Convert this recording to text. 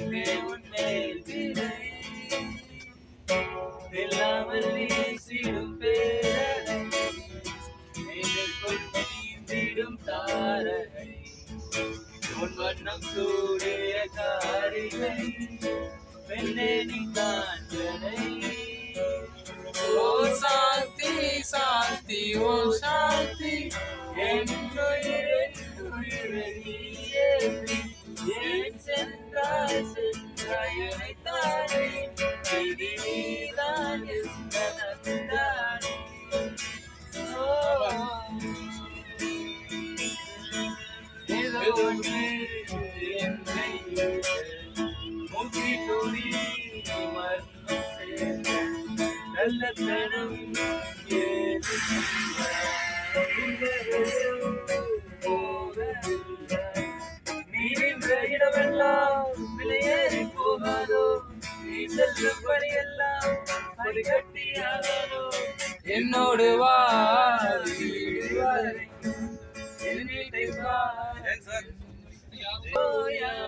உன்மேல் விரை இல்லாமல் வீசிடும் பேரலை மேலுக்குள் நீந்திடும் தாரகை உன் வண்ணம் சூடிய காரிகை பெண்ணே நீ காஞ்சனை ஓ சாந்தி சாந்தி ஓ சாந்தி என் உயிரை நீயே ஏன் சென்றாய் சென்றாய் தானே இது நீதான் தானே ஏதோ ஒன்று என்னை முகி தொடி மர்மம் சேர்ந்த நல்லத்தனம் ஏது நீ நின்ற இடமெல்லாம் விலையேறி போகாதோ நீ செல்லும் படியெல்லாம் படிக்கட்டியாகாதோ என்னோடு வா என் வீட்டை